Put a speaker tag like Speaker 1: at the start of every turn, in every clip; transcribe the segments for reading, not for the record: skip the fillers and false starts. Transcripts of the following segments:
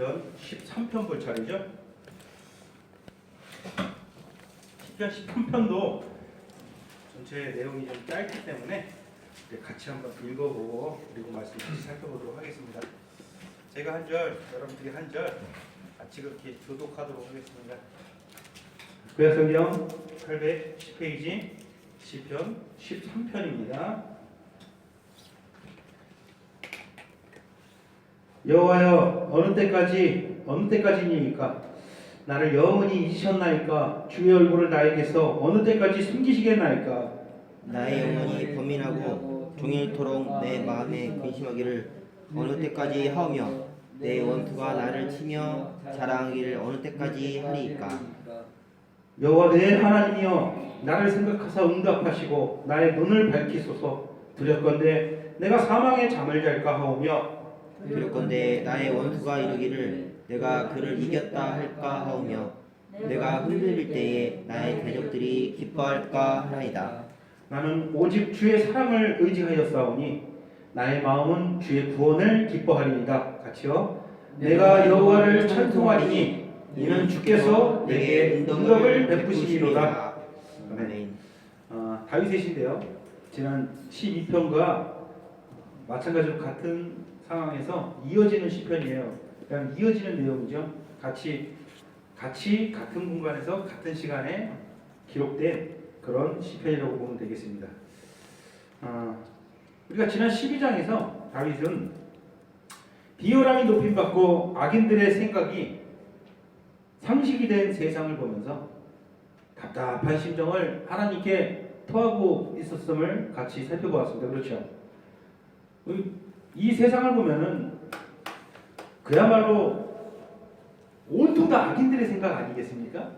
Speaker 1: 시편 13편 볼 차례죠. 시편 13편도 전체 내용이 좀 짧기 때문에 같이 한번 읽어보고 그리고 말씀 같이 살펴보도록 하겠습니다. 제가 한 절, 여러분들이 한 절 같이 그렇게 교독하도록 하겠습니다. 구약성경 810페이지 시편 13편입니다. 여호와여, 어느 때까지니까 나를 영원히 잊으셨나이까? 주의 얼굴을 나에게서 어느 때까지 숨기시겠나이까?
Speaker 2: 나의 영혼이 범민하고 종일토록 내 마음에 근심하기를 어느 때까지 하오며 내 원수가 나를 치며 자랑하기를 어느 때까지 하리이까?
Speaker 1: 여호와 내 하나님이여, 나를 생각하사 응답하시고 나의 눈을 밝히소서. 두렵건대 내가 사망의 잠을 잘까 하오며
Speaker 2: 두렵건대 나의 원수가 이르기를 내가 그를 이겼다 할까 하오며 내가 흔들릴 때에 나의 대적들이 기뻐할까 하나이다.
Speaker 1: 나는 오직 주의 사랑을 의지하였사오니 나의 마음은 주의 구원을 기뻐하리이다. 같이요. 내가 여호와를 찬송하리니 이는 주께서 내게 응답을 베푸시리로다. 아멘. 다윗의 시인데요. 지난 12편과 마찬가지로 같은 상황에서 이어지는 시편이에요. 그냥 이어지는 내용이죠. 같이 같은 공간에서 같은 시간에 기록된 그런 시편이라고 보면 되겠습니다. 우리가 지난 12장에서 다윗은 비열함이 높임받고 악인들의 생각이 상식이 된 세상을 보면서 답답한 심정을 하나님께 토하고 있었음을 같이 살펴보았습니다. 그렇죠? 이 세상을 보면은 그야말로 온통 다 악인들의 생각 아니겠습니까?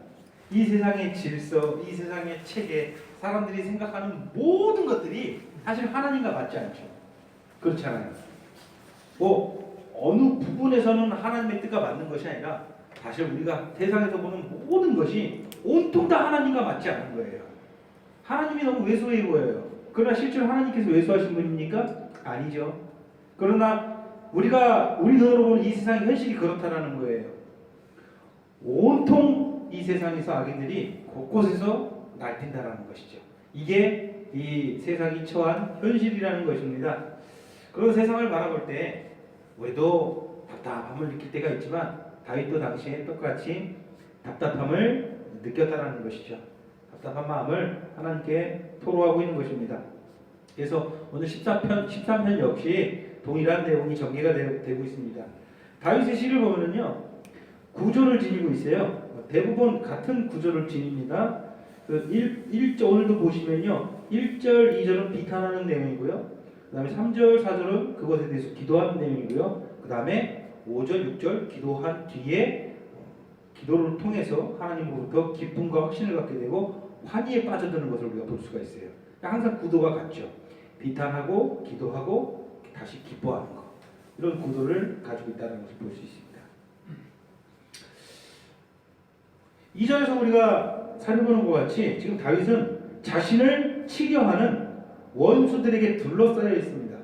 Speaker 1: 이 세상의 질서, 이 세상의 체계, 사람들이 생각하는 모든 것들이 사실 하나님과 맞지 않죠. 그렇잖아요. 어느 부분에서는 하나님의 뜻과 맞는 것이 아니라 사실 우리가 세상에서 보는 모든 것이 온통 다 하나님과 맞지 않는 거예요. 하나님이 너무 왜소해 보여요. 그러나 실제로 하나님께서 왜소하신 분입니까? 아니죠. 그러나 우리 눈으로 보는 이 세상의 현실이 그렇다라는 거예요. 온통 이 세상에서 악인들이 곳곳에서 날뛴다라는 것이죠. 이게 이 세상이 처한 현실이라는 것입니다. 그런 세상을 바라볼 때 우리도 답답함을 느낄 때가 있지만 다윗도 당시에 똑같이 답답함을 느꼈다라는 것이죠. 답답한 마음을 하나님께 토로하고 있는 것입니다. 그래서 오늘 13편 역시 동일한 내용이 전개가 되고 있습니다. 다윗의 시를 보면은요, 구조를 지니고 있어요. 대부분 같은 구조를 지닙니다. 오늘도 보시면요, 1절, 2절은 비탄하는 내용이고요. 그 다음에 3절, 4절은 그것에 대해서 기도하는 내용이고요. 그 다음에 5절, 6절 기도한 뒤에 기도를 통해서 하나님으로부터 기쁨과 확신을 갖게 되고 환희에 빠져드는 것을 우리가 볼 수가 있어요. 항상 구도가 같죠. 비탄하고 기도하고 다시 기뻐하는 것, 이런 구도를 가지고 있다는 것을 볼 수 있습니다. 2절에서 우리가 살펴보는 것 같이 지금 다윗은 자신을 치려 하는 원수들에게 둘러싸여 있습니다.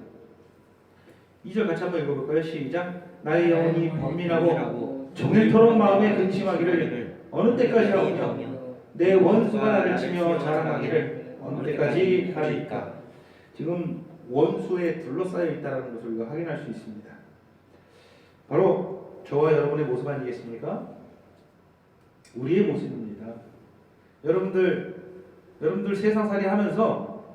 Speaker 1: 2절 같이 한번 읽어볼까요? 시작. 나의 영혼이 번민하고 종일토록 마음에 근심하기를 어느 때까지 하오며 내 원수가 나를 치며 자랑하기를 어느 때까지 하리이까? 지금 원수에 둘러싸여 있다는 것을 우리가 확인할 수 있습니다. 바로 저와 여러분의 모습 아니겠습니까? 우리의 모습입니다. 여러분들 세상살이 하면서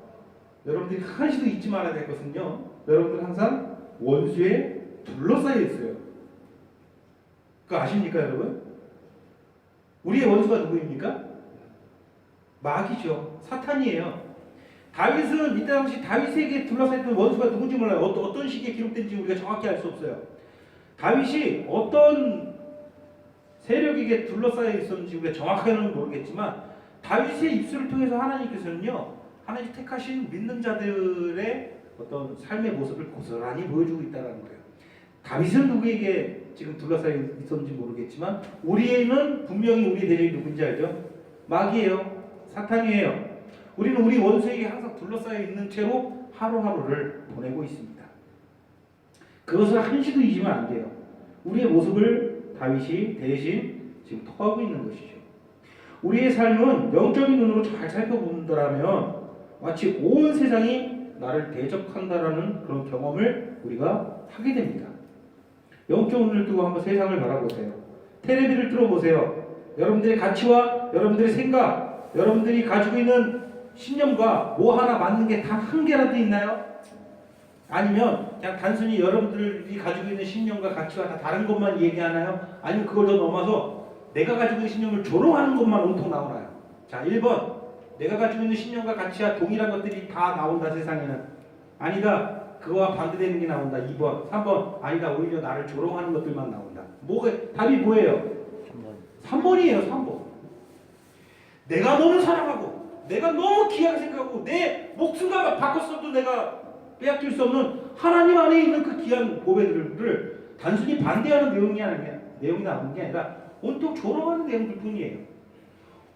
Speaker 1: 여러분들이 한시도 잊지 말아야 될 것은요, 여러분들 항상 원수에 둘러싸여 있어요. 그거 아십니까, 여러분? 우리의 원수가 누구입니까? 마귀죠. 사탄이에요. 다윗은 이때 당시 다윗에게 둘러싸였던 원수가 누군지 몰라요. 어떤 시기에 기록된지 우리가 정확히 알 수 없어요. 다윗이 어떤 세력에게 둘러싸여 있었는지 우리가 정확하게는 모르겠지만 다윗의 입술을 통해서 하나님께서는요, 하나님 택하신 믿는 자들의 어떤 삶의 모습을 고스란히 보여주고 있다는 거예요. 다윗은 누구에게 지금 둘러싸여 있었는지 모르겠지만 우리는 분명히 우리의 대적이 누군지 알죠? 마귀예요. 사탄이에요. 우리는 우리 원수에게 항상 둘러싸여 있는 채로 하루하루를 보내고 있습니다. 그것을 한시도 잊으면 안 돼요. 우리의 모습을 다윗이 대신 지금 토하고 있는 것이죠. 우리의 삶은 영적인 눈으로 잘 살펴본다라면 마치 온 세상이 나를 대적한다라는 그런 경험을 우리가 하게 됩니다. 영적 눈을 뜨고 한번 세상을 바라보세요. 텔레비를 틀어보세요. 여러분들의 가치와 여러분들의 생각, 여러분들이 가지고 있는 신념과 뭐 하나 맞는 게 단 한 개라도 있나요? 아니면 그냥 단순히 여러분들이 가지고 있는 신념과 가치와 다 다른 것만 얘기하나요? 아니면 그걸 더 넘어서 내가 가지고 있는 신념을 조롱하는 것만 온통 나오나요? 자, 1번. 내가 가지고 있는 신념과 가치와 동일한 것들이 다 나온다 세상에는. 아니다. 그거와 반대되는 게 나온다. 2번. 3번. 아니다. 오히려 나를 조롱하는 것들만 나온다. 답이 뭐예요? 3번이에요. 3번. 내가 너무 사랑하고 내가 너무 귀하게 생각하고 내 목숨과 바꿨어도 내가 빼앗길 수 없는 하나님 안에 있는 그 귀한 보배들을 단순히 반대하는 내용이 나오는 게 아니라 온통 조롱하는 내용들 뿐이에요.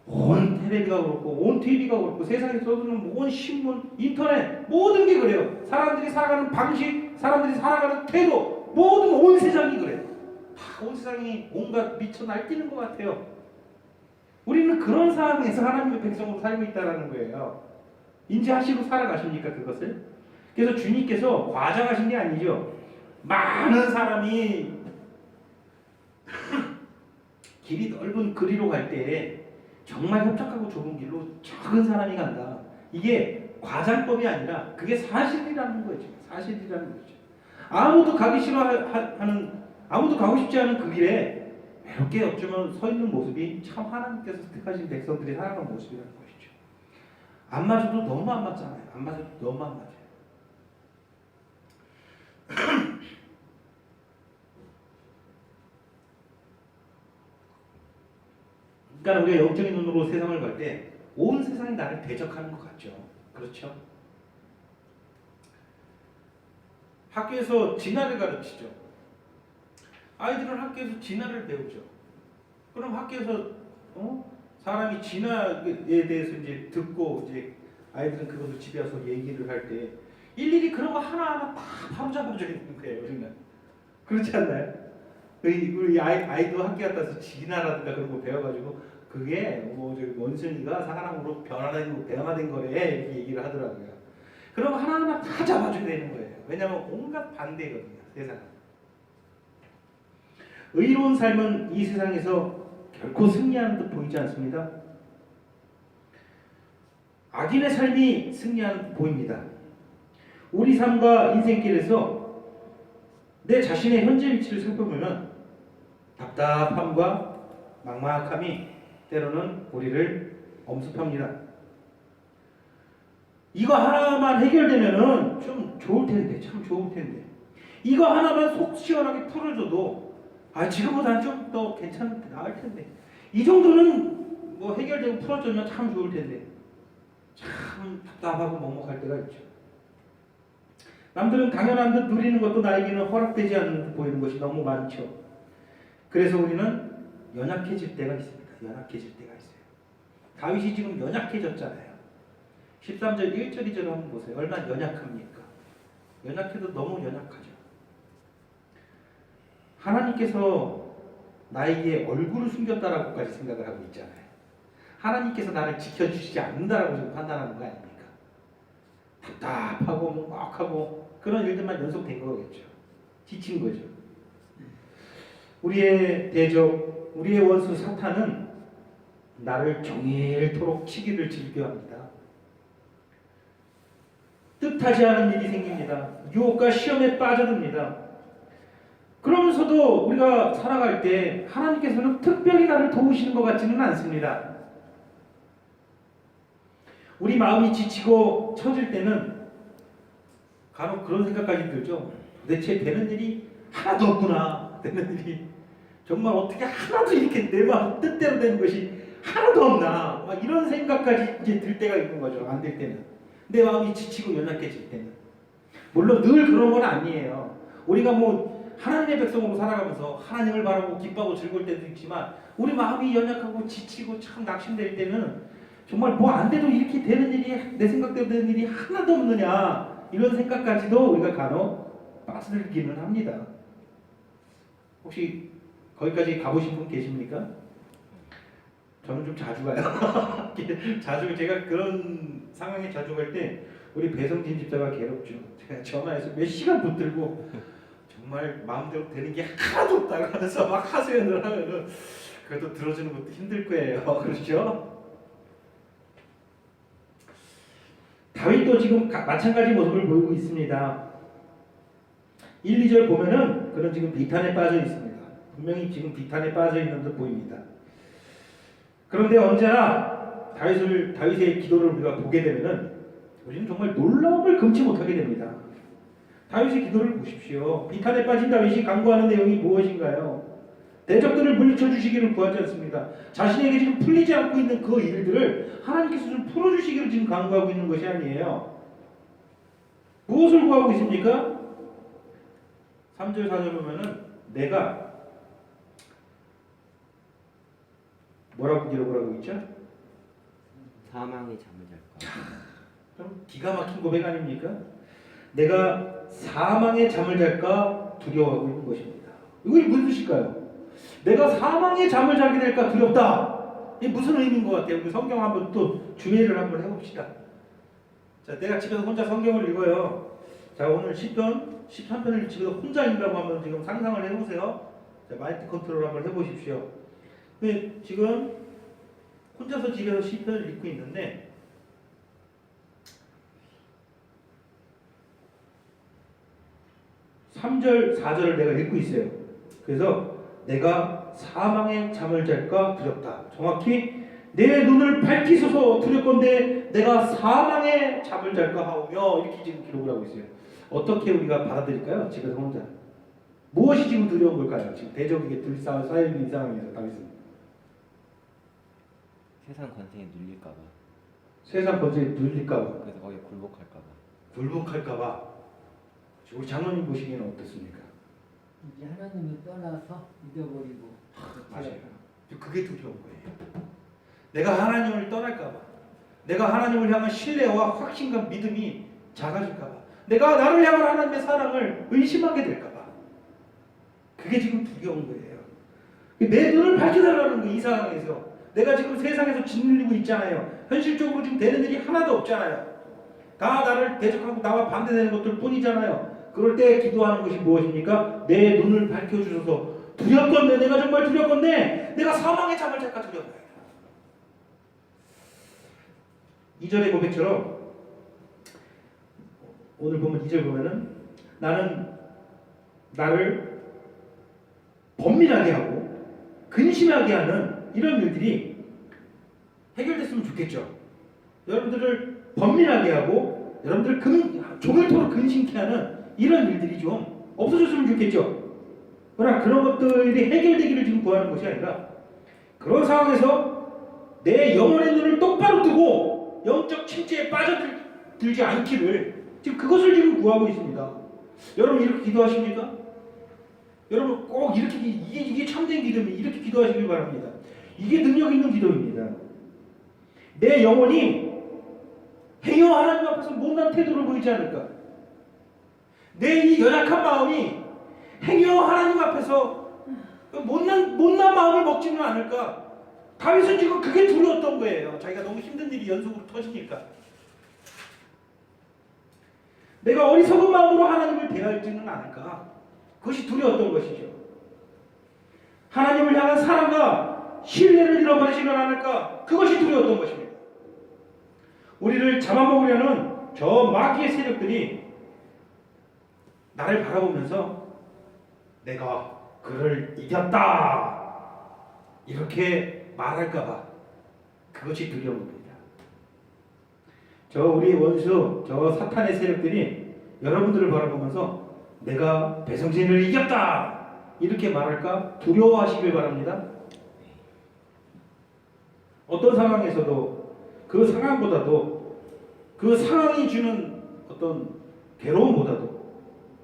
Speaker 1: 온 텔레비가 그렇고 온 TV가 그렇고 세상에 써드는 온 신문, 인터넷 모든 게 그래요. 사람들이 살아가는 방식, 사람들이 살아가는 태도 모든 온 세상이 그래요. 다 온 세상이 온갖 미쳐 날뛰는 것 같아요. 우리는 그런 상황에서 하나님의 백성으로 살고 있다는 거예요. 인지하시고 살아가십니까 그것을? 그래서 주님께서 과장하신 게 아니죠. 많은 사람이 길이 넓은 거리로 갈 때 정말 협착하고 좁은 길로 적은 사람이 간다. 이게 과장법이 아니라 그게 사실이라는 거죠. 사실이라는 거죠. 아무도 가고 싶지 않은 그 길에 외롭게 어쩌면 서 있는 모습이 참 하나님께서 택하신 백성들이 살아가는 모습이라는 것이죠. 안 맞아도 너무 안 맞잖아요. 안 맞아도 너무 안 맞아요. 그러니까 우리가 영적인 눈으로 세상을 볼 때 온 세상이 나를 대적하는 것 같죠. 그렇죠? 학교에서 진화를 가르치죠. 아이들은 학교에서 진화를 배우죠. 그럼 학교에서 사람이 진화에 대해서 이제 듣고 이제 아이들은 그것을 집에 와서 얘기를 할 때 일일이 그런 거 하나하나 다 바로잡아줘야 되는 거예요. 우리는 그렇지 않나요? 우리 아이도 학교 갔다 와서 진화라든가 그런 거 배워가지고 그게 뭐 저기 원숭이가 사람으로 변화된 거래 이렇게 얘기를 하더라고요. 그럼 하나하나 다 잡아줘야 되는 거예요. 왜냐하면 온갖 반대거든요. 세상은. 의로운 삶은 이 세상에서 결코 승리하는 듯 보이지 않습니다. 악인의 삶이 승리하는 듯 보입니다. 우리 삶과 인생길에서 내 자신의 현재 위치를 살펴보면 답답함과 막막함이 때로는 우리를 엄습합니다. 이거 하나만 해결되면은 좀 좋을 텐데, 참 좋을 텐데. 이거 하나만 속 시원하게 풀어줘도 지금보다는 좀 더 괜찮을 나을 텐데. 이 정도는 뭐 해결되고 풀어주면 참 좋을 텐데. 참 답답하고 먹먹할 때가 있죠. 남들은 당연한 듯 누리는 것도 나에게는 허락되지 않는 듯 보이는 것이 너무 많죠. 그래서 우리는 연약해질 때가 있습니다. 연약해질 때가 있어요. 다윗이 지금 연약해졌잖아요. 13절 1절 2절 한번 보세요. 얼마나 연약합니까? 연약해도 너무 연약하죠. 하나님께서 나에게 얼굴을 숨겼다라고까지 생각을 하고 있잖아요. 하나님께서 나를 지켜주시지 않는다라고 지금 판단하는 거 아닙니까? 답답하고 막하고 그런 일들만 연속된 거겠죠. 지친 거죠. 우리의 대적, 우리의 원수 사탄은 나를 종일토록 치기를 즐겨합니다. 뜻하지 않은 일이 생깁니다. 유혹과 시험에 빠져듭니다. 그러면서도 우리가 살아갈 때 하나님께서는 특별히 나를 도우시는 것 같지는 않습니다. 우리 마음이 지치고 처질 때는 간혹 그런 생각까지 들죠. 도대체 되는 일이 하나도 없구나. 되는 일이 정말 어떻게 하나도 이렇게 내 마음 뜻대로 되는 것이 하나도 없나. 막 이런 생각까지 이제 들 때가 있는 거죠. 안 될 때는. 내 마음이 지치고 연약해질 때는. 물론 늘 그런 건 아니에요. 우리가 뭐 하나님의 백성으로 살아가면서 하나님을 바라고 기뻐하고 즐거울 때도 있지만 우리 마음이 연약하고 지치고 참 낙심될 때는 정말 뭐 안 돼도 이렇게 되는 일이 내 생각대로 되는 일이 하나도 없느냐 이런 생각까지도 우리가 간혹 빠져들기는 합니다. 혹시 거기까지 가보신 분 계십니까? 저는 좀 자주 가요. 자주 제가 그런 상황에 자주 갈 때 우리 배성진 집사가 괴롭죠. 제가 전화해서 몇 시간 붙들고 정말 마음대로 되는 게 하나도 없다고 하면서 막 하소연을 하면은 그래도 들어주는 것도 힘들 거예요. 그렇죠? 다윗도 지금 마찬가지 모습을 보이고 있습니다. 1, 2절 보면은 그는 지금 비탄에 빠져 있습니다. 분명히 지금 비탄에 빠져 있는 듯 보입니다. 그런데 언제나 다윗의 기도를 우리가 보게 되면은 우리는 정말 놀라움을 금치 못하게 됩니다. 다윗의 기도를 보십시오. 비탄에 빠진 다윗이 간구하는 내용이 무엇인가요? 대적들을 물리쳐 주시기를 구하지 않습니다. 자신에게 지금 풀리지 않고 있는 그 일들을 하나님께서 좀 풀어주시기를 지금 간구하고 있는 것이 아니에요. 무엇을 구하고 있습니까? 3절 4절 보면은 내가 뭐라고 기록을 하고 있죠?
Speaker 2: 사망의 잠을 잘까.
Speaker 1: 그럼 기가 막힌 고백 아닙니까? 내가 사망의 잠을 잘까 두려워하고 있는 것입니다. 이것이 무슨 뜻일까요? 내가 사망의 잠을 자게 될까 두렵다. 이게 무슨 의미인 것 같아요? 우리 성경 한번 또 주의를 한번 해봅시다. 자, 내가 집에서 혼자 성경을 읽어요. 자, 오늘 10편, 13편을 집에서 혼자 읽는다고 한번 지금 상상을 해보세요. 자, 마인드 컨트롤 한번 해보십시오. 근데 지금 혼자서 집에서 10편을 읽고 있는데 3절, 4절을 내가 읽고 있어요. 그래서 내가 사망의 잠을 잘까 두렵다. 정확히 내 눈을 밝히소서 두렵건대 내가 사망의 잠을 잘까 하오며 이렇게 지금 기록을 하고 있어요. 어떻게 우리가 받아들일까요? 집에서 혼자. 무엇이 지금 두려운 걸까요? 지금 대적에게 쌓여 있는 상황에서 다윗은.
Speaker 2: 세상 권세에 눌릴까봐.
Speaker 1: 세상 권세에 눌릴까봐.
Speaker 2: 그래서 거기에 굴복할까봐.
Speaker 1: 굴복할까봐. 우리 장로님 보시기에는 어떻습니까?
Speaker 3: 이제 하나님을 떠나서 잊어버리고.
Speaker 1: 맞아요. 그게 두려운 거예요. 내가 하나님을 떠날까봐, 내가 하나님을 향한 신뢰와 확신과 믿음이 작아질까봐, 내가 나를 향한 하나님의 사랑을 의심하게 될까봐. 그게 지금 두려운 거예요. 내 눈을 밝혀달라는 거예요. 이 상황에서 내가 지금 세상에서 짓눌리고 있잖아요. 현실적으로 지금 되는 일이 하나도 없잖아요. 다 나를 대적하고 나와 반대되는 것들 뿐이잖아요. 그럴 때 기도하는 것이 무엇입니까? 내 눈을 밝혀주셔서 두렵건대, 내가 정말 두렵건대 내가 사망의 잠을 잘까 두렵다. 2절의 고백처럼 오늘 보면 2절 보면은 나는 나를 번민하게 하고 근심하게 하는 이런 일들이 해결됐으면 좋겠죠. 여러분들을 번민하게 하고 여러분들을 종일토록 근심케 하는 이런 일들이 좀 없어졌으면 좋겠죠. 그러나 그런 것들이 해결되기를 지금 구하는 것이 아니라 그런 상황에서 내 영혼의 눈을 똑바로 뜨고 영적 침체에 빠져들지 않기를 지금 그것을 지금 구하고 있습니다. 여러분 이렇게 기도하십니까? 여러분 꼭 이렇게 이게 참된 기도면 이렇게 기도하시길 바랍니다. 이게 능력 있는 기도입니다. 내 영혼이 행여 하나님 앞에서 못난 태도를 보이지 않을까? 내 이 연약한 마음이 행여 하나님 앞에서 못난 마음을 먹지는 않을까? 다윗은 지금 그게 두려웠던 거예요. 자기가 너무 힘든 일이 연속으로 터지니까. 내가 어리석은 마음으로 하나님을 대할지는 않을까? 그것이 두려웠던 것이죠. 하나님을 향한 사랑과 신뢰를 잃어버리지는 않을까? 그것이 두려웠던 것입니다. 우리를 잡아먹으려는 저 마귀의 세력들이 나를 바라보면서 내가 그를 이겼다 이렇게 말할까봐 그것이 두려운 겁니다. 저 우리 원수 저 사탄의 세력들이 여러분들을 바라보면서 내가 배성진을 이겼다 이렇게 말할까 두려워하시길 바랍니다. 어떤 상황에서도 그 상황보다도 그 상황이 주는 어떤 괴로움보다도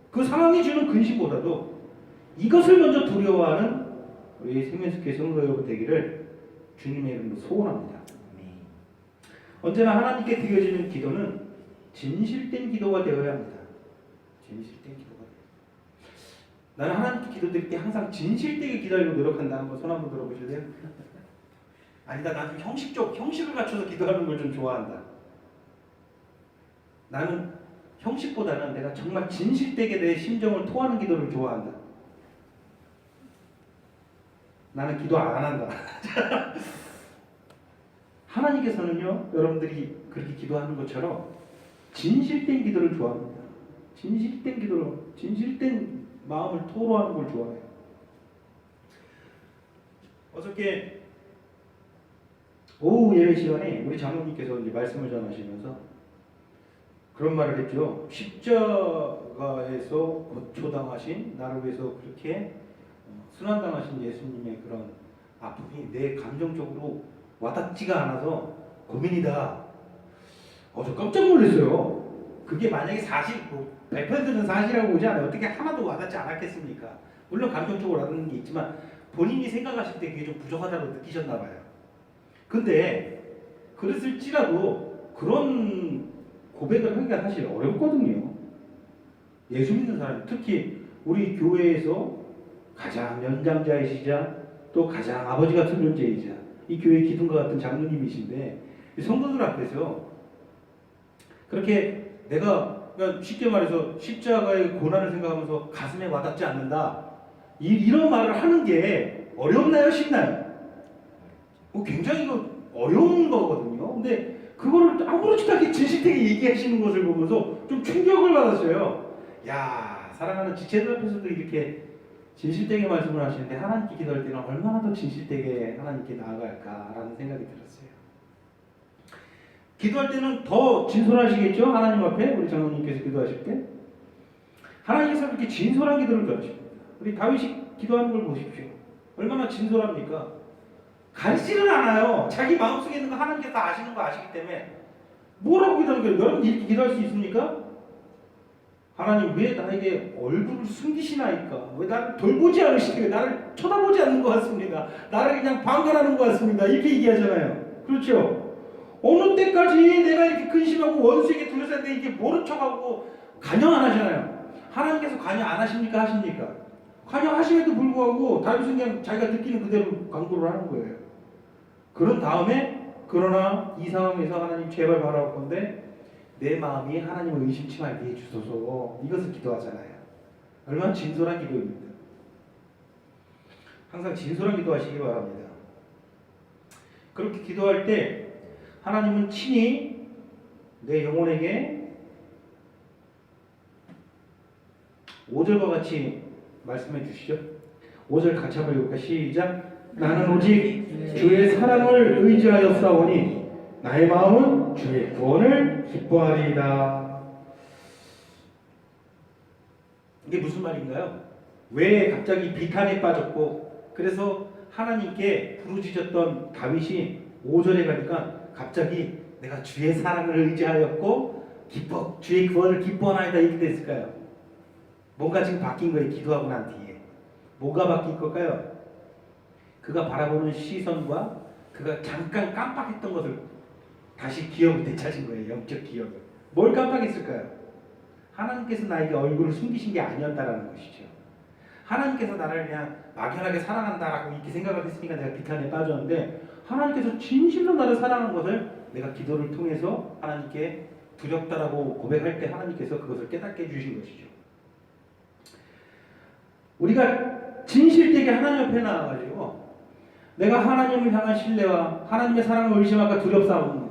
Speaker 1: 그 상황이 주는 근심보다도 이것을 먼저 두려워하는 우리 생명숙회 성도 여러분 되기를 주님의 이름으로 소원합니다. 언제나 하나님께 드려지는 기도는 진실된 기도가 되어야 합니다. 진실된 기도가 나는 하나님께 기도드릴 때 항상 진실되게 기도하려고 노력한다. 한번 손 한번 들어보실래요? 아니다. 나는 좀 형식을 갖춰서 기도하는 걸 좀 좋아한다. 나는 형식보다는 내가 정말 진실되게 내 심정을 토하는 기도를 좋아한다. 나는 기도 안 한다. 하나님께서는요, 여러분들이 그렇게 기도하는 것처럼 진실된 기도를 좋아합니다. 진실된 마음을 토로하는 걸 좋아해요. 어저께 오후 예배 시간에 우리 장로님께서 이제 말씀을 전하시면서 그런 말을 했죠. 십자가에서 고초당하신 나를 위해서 그렇게 순환당하신 예수님의 그런 아픔이 내 감정적으로 와닿지가 않아서 고민이다. 저 깜짝 놀랐어요. 그게 만약에 100%는 사실이라고 보지 않아요. 어떻게 하나도 와닿지 않았겠습니까? 물론 감정적으로 와닿는 게 있지만 본인이 생각하실 때 그게 좀 부족하다고 느끼셨나 봐요. 근데 그랬을지라도 그런 고백을 하기가 사실 어렵거든요. 예수 믿는 사람, 특히 우리 교회에서 가장 연장자이시자 또 가장 아버지 같은 존재이자 이 교회 기둥과 같은 장로님이신데 성도들 앞에서 그렇게 내가 그러니까 쉽게 말해서 십자가의 고난을 생각하면서 가슴에 와닿지 않는다 이런 말을 하는 게 어렵나요? 쉽나요? 굉장히 이거 어려운 거거든요. 근데 그거를 아무렇지도 않게 진실되게 얘기하시는 것을 보면서 좀 충격을 받았어요. 야, 사랑하는 지체들 앞에서도 이렇게 진실되게 말씀을 하시는데 하나님께 기도할 때는 얼마나 더 진실되게 하나님께 나아갈까라는 생각이 들었어요. 기도할 때는 더 진솔하시겠죠? 하나님 앞에 우리 장로님께서 기도하실 때 하나님께서 그렇게 진솔한 기도를 좋아하십니다. 우리 다윗이 기도하는 걸 보십시오. 얼마나 진솔합니까? 가리지를 않아요. 자기 마음속에 있는 거 하나님께서 다 아시는 거 아시기 때문에 뭐라고 기도하는 거예요? 여러분 이렇게 기도할 수 있습니까? 하나님 왜 나에게 얼굴을 숨기시나이까? 왜 나를 돌보지 않으시니까? 나를 쳐다보지 않는 것 같습니다. 나를 그냥 방관하는 것 같습니다. 이렇게 얘기하잖아요. 그렇죠? 어느 때까지 내가 이렇게 근심하고 원수에게 둘러싸는데 이게 모른 척하고 간영 안 하잖아요. 하나님께서 간영 안 하십니까? 하십니까? 간영하심에도 불구하고 다윗은 그냥 자기가 느끼는 그대로 강구를 하는 거예요. 그런 다음에 그러나 이 상황에서 하나님 제발 바라올 건데 내 마음이 하나님을 의심치 말게 해주소서 이것을 기도하잖아요. 얼마나 진솔한 기도입니다. 항상 진솔한 기도하시기 바랍니다. 그렇게 기도할 때 하나님은 친히 내 영혼에게 5절과 같이 말씀해 주시죠. 5절 같이 한번 읽을까? 시작. 나는 오직 주의 사랑을 의지하여 싸우니 나의 마음은 주의 구원을 기뻐하리이다. 이게 무슨 말인가요? 왜 갑자기 비탄에 빠졌고 그래서 하나님께 부르짖었던 다윗이 5절에 가니까 갑자기 내가 주의 사랑을 의지하였고 주의 구원을 기뻐하나이다 이렇게 됐을까요? 뭔가 지금 바뀐 거예요. 기도하고 난 뒤에 뭐가 바뀐 걸까요? 그가 바라보는 시선과 그가 잠깐 깜빡했던 것을 다시 기억을 되찾은 거예요. 영적 기억을. 뭘 깜빡했을까요? 하나님께서 나에게 얼굴을 숨기신 게 아니었다라는 것이죠. 하나님께서 나를 그냥 막연하게 사랑한다라고 이렇게 생각을 했으니까 내가 비탄에 빠졌는데 하나님께서 진실로 나를 사랑한 것을 내가 기도를 통해서 하나님께 두렵다라고 고백할 때 하나님께서 그것을 깨닫게 해주신 것이죠. 우리가 진실되게 하나님 앞에 나와가지고 내가 하나님을 향한 신뢰와 하나님의 사랑을 의심할까 두렵사옵니다.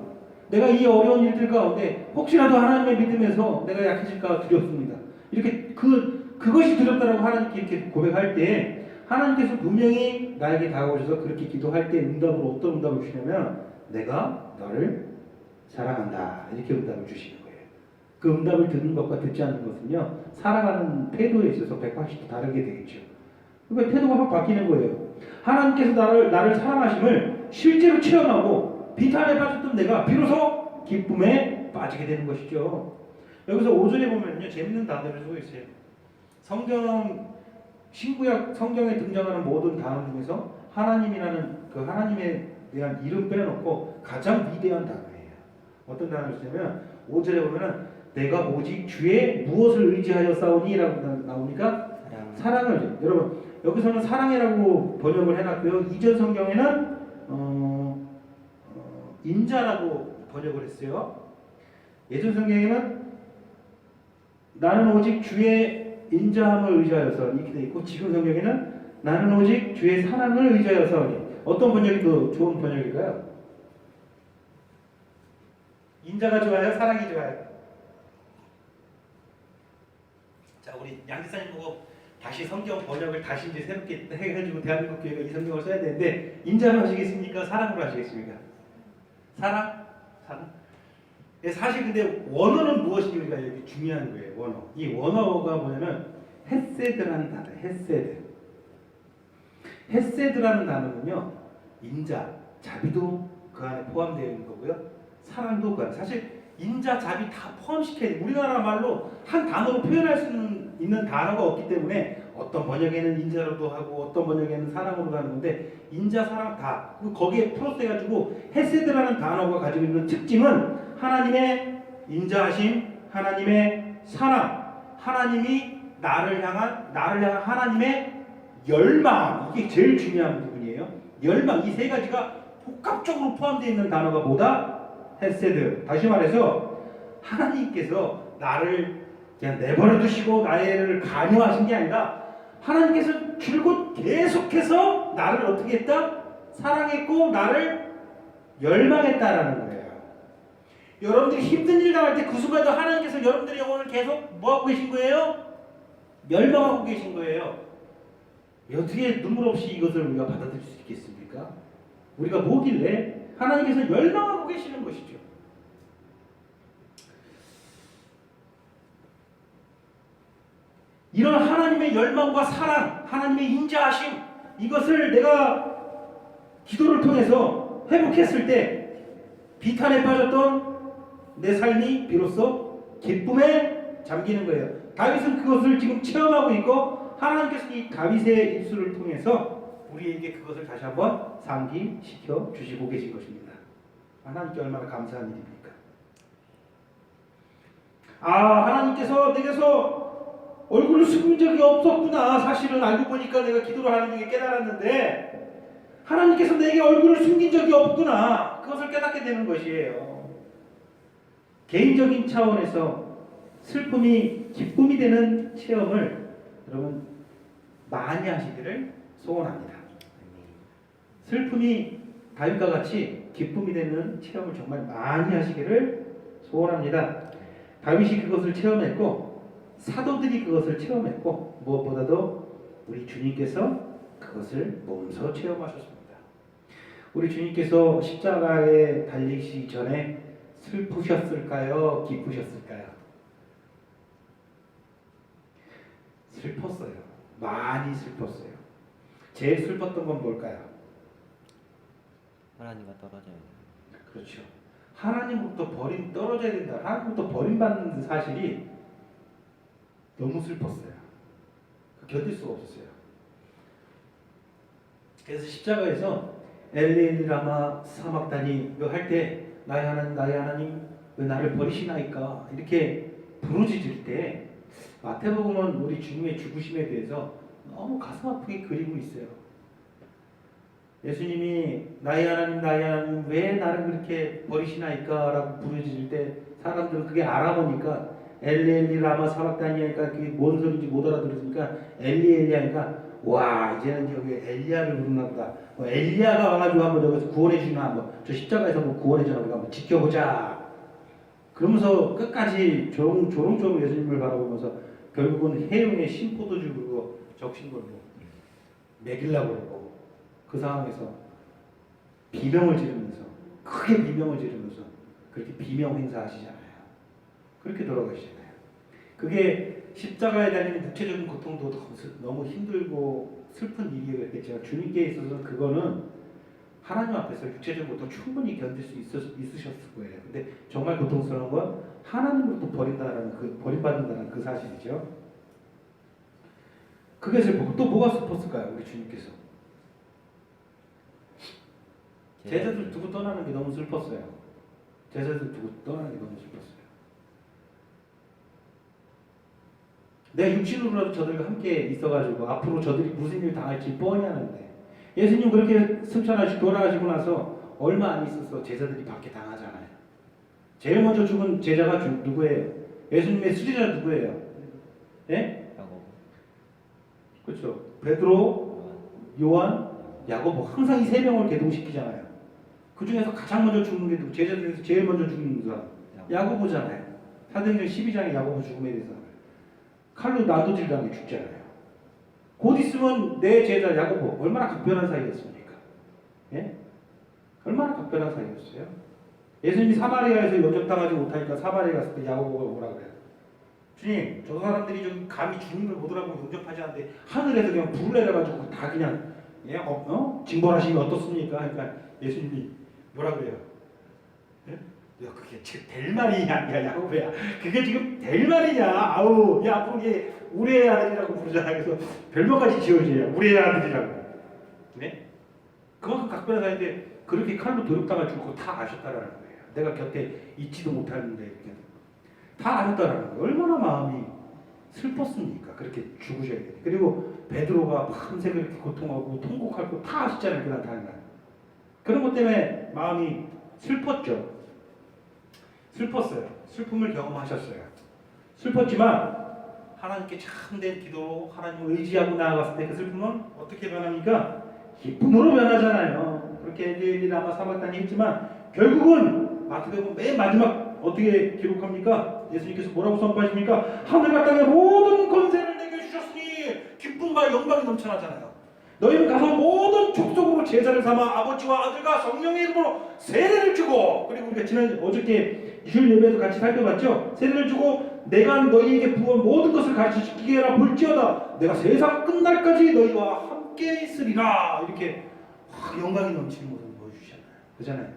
Speaker 1: 내가 이 어려운 일들 가운데 혹시라도 하나님의 믿음에서 내가 약해질까 두렵습니다. 이렇게 그것이 두렵다라고 하나님께 이렇게 고백할 때 하나님께서 분명히 나에게 다가오셔서 그렇게 기도할 때 응답으로 어떤 응답을 주시냐면 내가 너를 사랑한다 이렇게 응답을 주시는 거예요. 그 응답을 듣는 것과 듣지 않는 것은요 살아가는 태도에 있어서 180도 다르게 되겠죠. 그러니까 태도가 확 바뀌는 거예요. 하나님께서 나를 사랑하심을 실제로 체험하고 비탄에 빠졌던 내가 비로소 기쁨에 빠지게 되는 것이죠. 여기서 5절에 보면요 재밌는 단어를 쓰고 있어요. 신구약 성경에 등장하는 모든 단어 중에서 하나님이라는 그 하나님에 대한 이름 빼놓고 가장 위대한 단어예요. 어떤 단어를 쓰냐면 5절에 보면은 내가 오직 주의 무엇을 의지하여 싸우니? 라고 나오니까 사랑을 여러분 여기서는 사랑이라고 번역을 해놨고요. 이전 성경에는 인자라고 번역을 했어요. 예전 성경에는 나는 오직 주의 인자함을 의지하여서 이렇게 돼 있고 지금 성경에는 나는 오직 주의 사랑을 의지하여서 어떤 번역이 더 좋은 번역일까요? 인자가 좋아요? 사랑이 좋아요? 자 우리 양지사님 보고 다시 성경 번역을 다시 이제 새롭게 해가지고 대한민국 교회가 이 성경을 써야 되는데 인자로 하시겠습니까? 사랑으로 하시겠습니까? 사랑? 사랑? 사실 근데 원어는 무엇인지가 여기 중요한 거예요. 원어. 이 원어가 뭐냐면 헤세드라는 단어. 헤세드. 헤세드라는 단어는요. 인자, 자비도 그 안에 포함되어 있는 거고요. 사랑도 그 안에. 사실 인자, 자비 다 포함시켜야 돼요. 우리나라 말로 한 단어로 표현할 수 있는 단어가 없기 때문에 어떤 번역에는 인자로도 하고 어떤 번역에는 사랑으로도 하는 건데 인자, 사랑 다 거기에 플러스 해가지고 헤세드라는 단어가 가지고 있는 특징은 하나님의 인자하심, 하나님의 사랑, 하나님이 나를 향한 하나님의 열망, 이게 제일 중요한 부분이에요. 열망, 이 세 가지가 복합적으로 포함되어 있는 단어가 뭐다? 헤세드. 다시 말해서 하나님께서 나를 그냥 내버려 두시고 나를 간여하신 게 아니라 하나님께서 줄곧 계속해서 나를 어떻게 했다? 사랑했고 나를 열망했다라는 거예요. 여러분들이 힘든 일 당할 때 그 순간도 하나님께서 여러분들의 영혼을 계속 뭐하고 계신 거예요? 멸망하고 계신 거예요. 어떻게 눈물 없이 이것을 우리가 받아들일 수 있겠습니까? 우리가 뭐길래 하나님께서 멸망하고 계시는 것이죠. 이런 하나님의 열망과 사랑, 하나님의 인자하심, 이것을 내가 기도를 통해서 회복했을 때 비탄에 빠졌던 내 삶이 비로소 기쁨에 잠기는 거예요. 다윗은 그것을 지금 체험하고 있고 하나님께서 이 다윗의 입술을 통해서 우리에게 그것을 다시 한번 상기시켜 주시고 계신 것입니다. 하나님께 얼마나 감사한 일입니까? 하나님께서 내게서 얼굴을 숨긴 적이 없었구나. 사실은 알고 보니까 내가 기도를 하는 중에 깨달았는데 하나님께서 내게 얼굴을 숨긴 적이 없구나. 그것을 깨닫게 되는 것이에요. 개인적인 차원에서 슬픔이 기쁨이 되는 체험을 여러분 많이 하시기를 소원합니다. 슬픔이 다윗과 같이 기쁨이 되는 체험을 정말 많이 하시기를 소원합니다. 다윗이 그것을 체험했고 사도들이 그것을 체험했고 무엇보다도 우리 주님께서 그것을 몸소 체험하셨습니다. 우리 주님께서 십자가에 달리시기 전에 슬프셨을까요? 기쁘셨을까요? 슬펐어요. 많이 슬펐어요. 제일 슬펐던 건 뭘까요?
Speaker 2: 하나님과 떨어져요.
Speaker 1: 그렇죠. 하나님부터 떨어져야 된다. 하나님부터 버림받는 사실이 너무 슬펐어요. 견딜 수가 없었어요. 그래서 십자가에서 엘리 라마 사막다니 할 때 나의 하나님 왜 나를 버리시나이까 이렇게 부르짖을 때 마태복음은 우리 주님의 죽으심에 대해서 너무 가슴 아프게 그리고 있어요. 예수님이 나의 하나님 왜 나를 그렇게 버리시나이까 라고 부르짖을 때 사람들은 그게 알아보니까 엘리 라마 사막다니 하니까 그게 뭔 소리인지 못 알아들으니까 엘리 하니까 와 이제는 여기 엘리야를 부르나 보다. 엘리야가 와가지고 한번 여기서 구원해 주나 한번 저 십자가에서 한번 구원해 주나 우리가 한번 지켜보자. 그러면서 끝까지 조롱조롱 예수님을 바라보면서 결국은 해운의 신포도주 그리고 적신 걸로 먹이려고 그러고 그 상황에서 비명을 지르면서 크게 비명을 지르면서 그렇게 비명 행사하시잖아요. 그렇게 돌아가시잖아요. 그게 십자가에 달리는 육체적인 고통도 너무 힘들고 슬픈 일이었겠지만 주님께 있어서 그거는 하나님 앞에서 육체적인 고통 충분히 견딜 수 있으셨을 거예요. 근데 정말 고통스러운 건 하나님으로부터 버림받는다는 그 사실이죠. 그게 슬프고 또 뭐가 슬펐을까요? 우리 주님께서 제자들 두고 떠나는 게 너무 슬펐어요. 제자들 두고 떠나는 게 너무 슬펐어요. 내 육신으로라도 저들과 함께 있어가지고 앞으로 저들이 무슨 일 당할지 뻔히 하는데 예수님 그렇게 승천하시고 돌아가시고 나서 얼마 안 있어서 제자들이 밖에 당하잖아요. 제일 먼저 죽은 제자가 누구예요? 예수님의 수제자 누구예요? 예?
Speaker 2: 야고보.
Speaker 1: 그렇죠. 베드로, 요한, 야고보 항상 이 세 명을 대동시키잖아요. 그 중에서 가장 먼저 죽는 게 누구? 제자들에서 제일 먼저 죽는 사람 야고보잖아요. 사도행전 12장에 야고보 죽음에 대해서 칼로 나도질 당해 죽잖아요. 곧 있으면 내 제자 야고보 얼마나 각별한 사이였습니까? 예? 얼마나 각별한 사이였어요? 예수님이 사마리아에서 영접당하지 못하니까 사마리아에 갔을 때 야고보가 뭐라 그래요? 주님, 저 사람들이 좀 감히 주님을 보더라고 영접하지 않는데 하늘에서 그냥 불을 내려가지고 다 그냥 징벌하시면 어떻습니까? 그러니까 예수님이 뭐라 그래요? 예? 야, 그게 지금 될 말이냐, 야 야고보야. 그게 지금 될 말이냐? 아우, 야 앞으로 이게 우리 애 아들이라고 부르잖아. 그래서 별명까지 지어줘요. 우리 애 아들이라고. 네? 그만큼 각별한 사이인데 그렇게 칼로 도륙당할 줄 거 다 아셨다라는 거예요. 내가 곁에 있지도 못하는데 이렇게 다 아셨다라는 거예요. 얼마나 마음이 슬펐습니까? 그렇게 죽으셔야 돼. 그리고 베드로가 밤새 그렇게 고통하고 통곡할 거 다 아시잖아요. 그날 다음날. 그런 것 때문에 마음이 슬펐죠. 슬펐어요. 슬픔을 경험하셨어요. 슬펐지만 하나님께 참된 기도로 하나님을 의지하고 나아갔을 때 그 슬픔은 어떻게 변합니까? 기쁨으로 변하잖아요. 그렇게 엘리 라마 사박단이 했지만 결국은 마태복음 맨 마지막 어떻게 기록합니까? 예수님께서 뭐라고 선포하십니까? 하늘과 땅의 모든 권세를 내게 주셨으니 기쁨과 영광이 넘쳐나잖아요. 너희는 가서 모든 족속으로 제자를 삼아 아버지와 아들과 성령의 이름으로 세례를 주고, 그리고 우리가 지난 어저께 주일 예배에도 같이 살펴봤죠. 세례를 주고 내가 너희에게 부은 모든 것을 가르치시게 하라. 볼지어다 내가 세상 끝날까지 너희와 함께 있으리라. 이렇게 영광이 넘치는 모습을 보여주시잖아요. 그잖아요.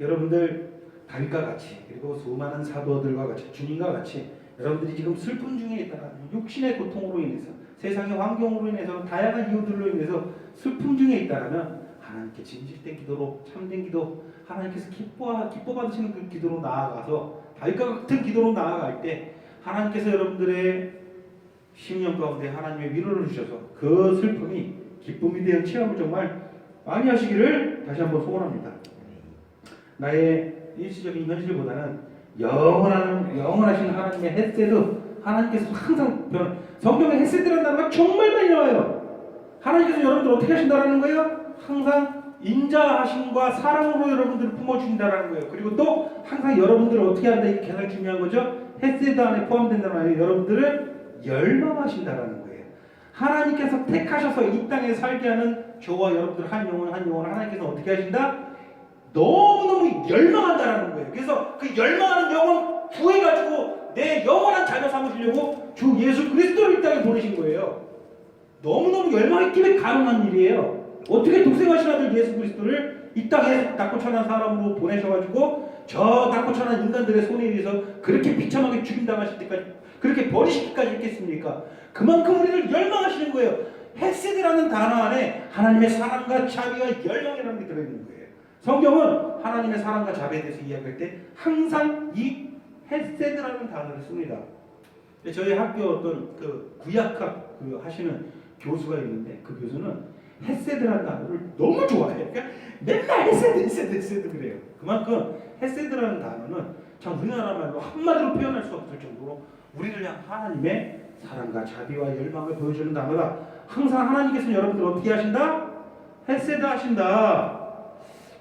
Speaker 1: 여러분들 다윗과 같이, 그리고 수많은 사도들과 같이, 주님과 같이 여러분들이 지금 슬픔 중에 있다가 육신의 고통으로 인해서, 세상의 환경으로 인해서, 다양한 이유들로 인해서 슬픔 중에 있다면 하나님께 진실된 기도로, 참된 기도, 하나님께서 기뻐 받으시는 그 기도로 나아가서 다윗과 같은 기도로 나아갈 때 하나님께서 여러분들의 심령 가운데 하나님의 위로를 주셔서 그 슬픔이 기쁨이 되는 체험을 정말 많이 하시기를 다시 한번 소원합니다. 나의 일시적인 현실보다는 영원하신 하나님의 헤세드, 하나님께서 항상 성경에 헤세드라는 단어가 정말 많이 나와요. 하나님께서 여러분들 어떻게 하신다라는 거예요? 항상 인자하심과 사랑으로 여러분들을 품어주신다라는 거예요. 그리고 또 항상 여러분들을 어떻게 한다, 이게 가장 중요한 거죠. 헤세드 안에 포함된다는 말이에요. 여러분들을 열망하신다라는 거예요. 하나님께서 택하셔서 이 땅에 살게 하는 저와 여러분들 한 영혼 하나님께서 어떻게 하신다? 너무너무 열망한다라는 거예요. 그래서 그 열망하는 영혼 구해가지고 내 영원한 자녀 삼으시려고 주 예수 그리스도를 이 땅에 보내신 거예요. 너무너무 열망했기에 가능한 일이에요. 어떻게 독생하신 아들 예수 그리스도를 이 땅에 닭고 천한 사람으로 보내셔가지고 저 닭고 천한 인간들의 손에 의해서 그렇게 비참하게 죽임당하실 때까지, 그렇게 버리시기까지 했겠습니까? 그만큼 우리를 열망하시는 거예요. 헤세드라는 단어 안에 하나님의 사랑과 자비와 열망이라는 게 들어있는 거예요. 성경은 하나님의 사랑과 자비에 대해서 이야기할 때 항상 이 헤세드라는 단어를 씁니다. 저희 학교 어떤 그 구약학 하시는 교수가 있는데 그 교수는 헤세드라는 단어를 너무 좋아해요. 그러니까 맨날 헤세드 그래요. 그만큼 헤세드라는 단어는 참 우리나라 말로 한마디로 표현할 수 없을 정도로 우리를 향한 하나님의 사랑과 자비와 열망을 보여주는 단어다. 항상 하나님께서는 여러분들 어떻게 하신다? 헤세드 하신다.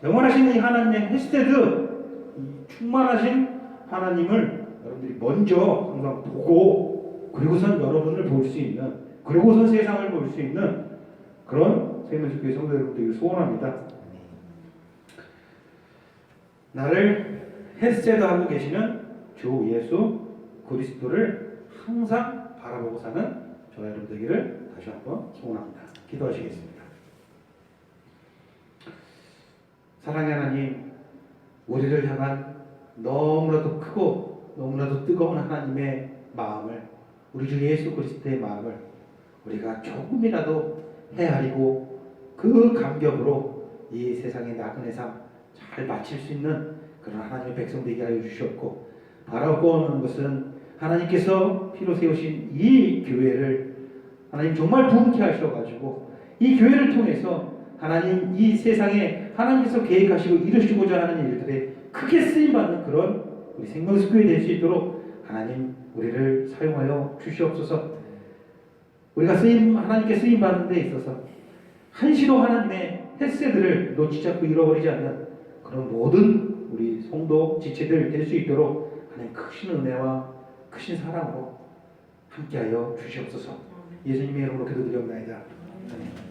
Speaker 1: 영원하신 이 하나님의 헤세드, 이 충만하신 하나님을 여러분들이 먼저 항상 보고, 그리고선 여러분을 볼 수 있는, 그리고선 세상을 볼 수 있는 그런 세면식교회 성도 여러분들에게 소원합니다. 나를 헤세드하고 계시는 주 예수 그리스도를 항상 바라보고 사는 저와 여러분 되기를 다시 한번 소원합니다. 기도하시겠습니다. 사랑의 하나님, 우리를 향한 너무나도 크고 너무나도 뜨거운 하나님의 마음을, 우리 주 예수 그리스도의 마음을 우리가 조금이라도 헤아리고 그 감격으로 이 세상의 나그네 삶 잘 마칠 수 있는 그런 하나님의 백성 되게 하여 주셨고, 바라보는 것은 하나님께서 피로 세우신 이 교회를 하나님 정말 부흥케 하셔가지고 이 교회를 통해서 하나님 이 세상에 하나님께서 계획하시고 이루시고자 하는 일들에 크게 쓰임받는 그런 우리 생명수교회 될 수 있도록 하나님 우리를 사용하여 주시옵소서. 우리가 하나님께 쓰임받는 데 있어서 한시도 하나님의 햇새들을 놓치지 않고 잃어버리지 않는 그런 모든 우리 성도 지체들 될 수 있도록 하나님 크신 은혜와 크신 사랑으로 함께하여 주시옵소서. 예수님의 이름으로 기도드리옵나이다. 아멘.